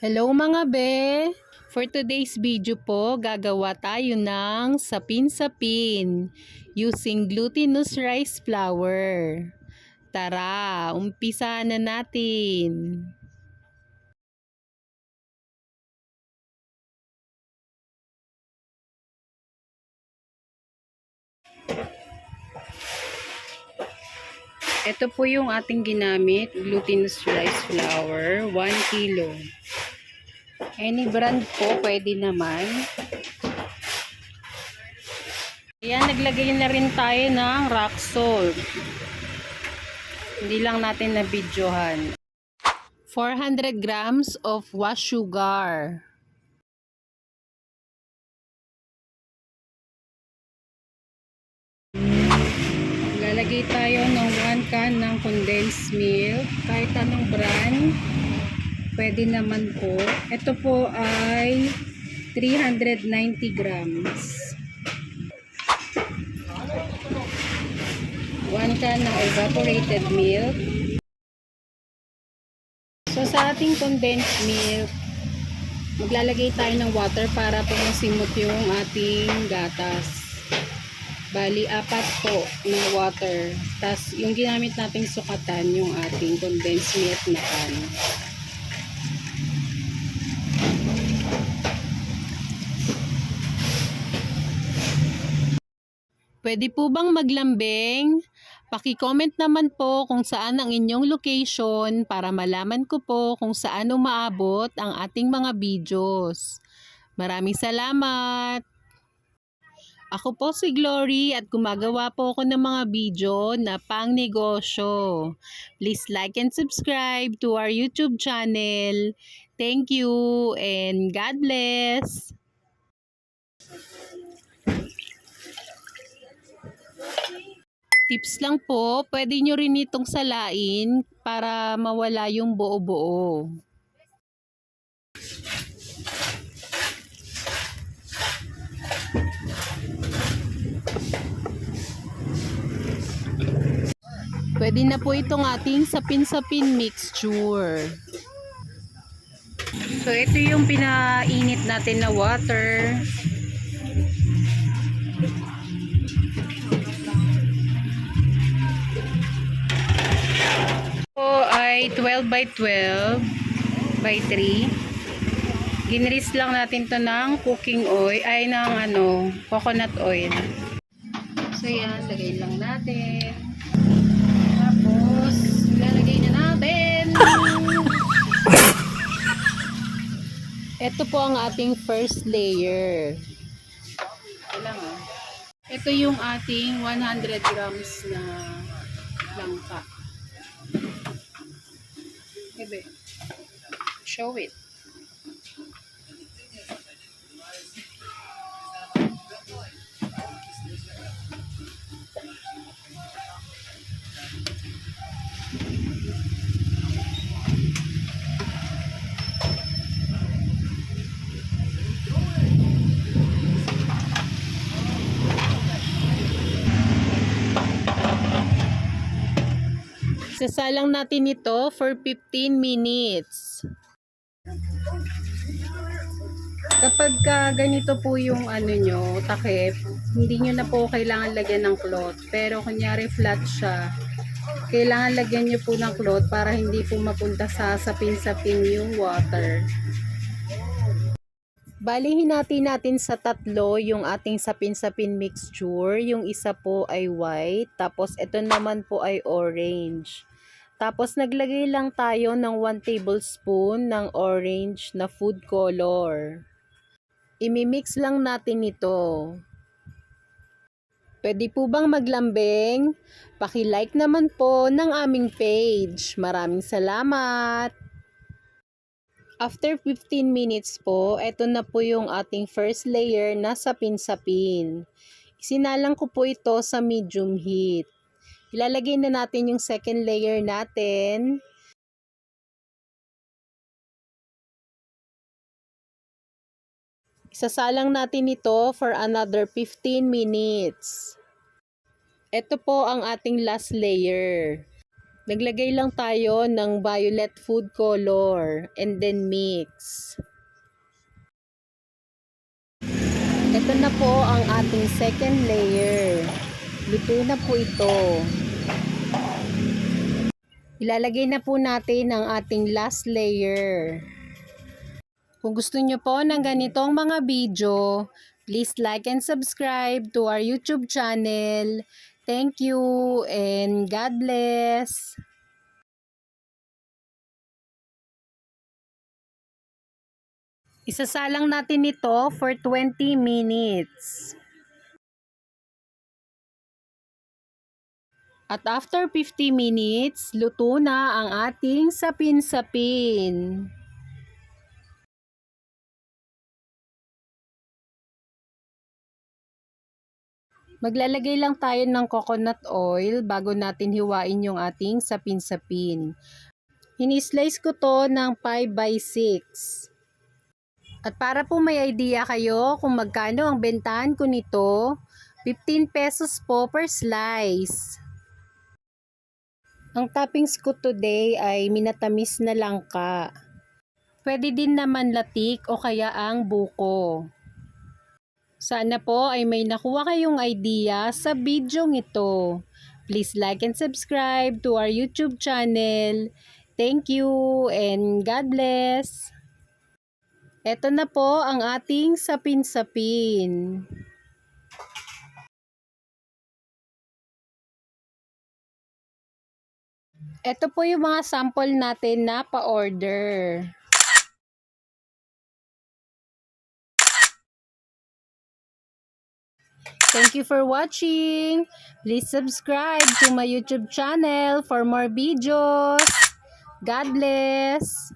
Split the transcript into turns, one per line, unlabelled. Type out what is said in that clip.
Hello mga be! For today's video po, gagawa tayo ng sapin-sapin using glutinous rice flour. Tara, umpisa na natin. Ito po yung ating ginamit, glutinous rice flour, 1 kilo. Any brand po, pwede naman. Ayan, naglagay na rin tayo ng rock salt. Hindi lang natin na-videohan. 400 grams of wash sugar. Lalagay tayo ng 1 can ng condensed milk. Kahit anong brand, pwede naman po. Ito po ay 390 grams. 1 can ng evaporated milk. So sa ating condensed milk, maglalagay tayo ng water para po masimot yung ating gatas. Bali, 4 po na water. Tapos, yung ginamit nating sukatan, yung ating condensed milk na can. Pwede po bang maglambing? Paki-comment naman po kung saan ang inyong location para malaman ko po kung saan umaabot ang ating mga videos. Maraming salamat! Ako po si Glory at gumagawa po ako ng mga video na pang negosyo. Please like and subscribe to our YouTube channel. Thank you and God bless! Tips lang po, pwede nyo rin itong salain para mawala yung buo-buo. Pwede na po itong ating sapin-sapin mixture. So ito yung pinainit natin na water. Ito ay 12 by 12 by 3. Ginris lang natin to ng cooking oil, ay ng coconut oil. So yan, lagay lang natin. Tapos, lalagay na natin. Ito po ang ating first layer. Ito yung ating 100 grams na langka. Ebe, show it. Sasalang natin ito for 15 minutes. Kapag ganito po yung nyo, takip, hindi nyo na po kailangan lagyan ng cloth. Pero kunyari flat siya, kailangan lagyan nyo po ng cloth para hindi po mapunta sa sapin-sapin yung water. Balihin natin sa tatlo yung ating sapin-sapin mixture. Yung isa po ay white, tapos ito naman po ay orange. Tapos naglagay lang tayo ng 1 tablespoon ng orange na food color. Imimix lang natin ito. Pwede po bang maglambing? Paki-like naman po ng aming page. Maraming salamat! After 15 minutes po, ito na po yung ating first layer na sapin-sapin. Isinalang ko po ito sa medium heat. Ilalagay na natin yung second layer natin. Isasalang natin ito for another 15 minutes. Ito po ang ating last layer. Naglagay lang tayo ng violet food color and then mix. Ito na po ang ating second layer. Luto na po ito. Ilalagay na po natin ang ating last layer. Kung gusto nyo po ng ganitong mga video, please like and subscribe to our YouTube channel. Thank you and God bless. Isasalang natin ito for 20 minutes. At after 50 minutes, luto na ang ating sapin-sapin. Maglalagay lang tayo ng coconut oil bago natin hiwain yung ating sapin-sapin. Hinislice ko to ng 5 by 6. At para po may idea kayo kung magkano ang bentahan ko nito, 15 pesos po per slice. Ang toppings ko today ay minatamis na langka. Pwede din naman latik o kaya ang buko. Sana po ay may nakuha kayong idea sa video ito. Please like and subscribe to our YouTube channel. Thank you and God bless. Ito na po ang ating sapin-sapin. Ito po yung mga sample natin na pa-order. Thank you for watching. Please subscribe to my YouTube channel for more videos. God bless.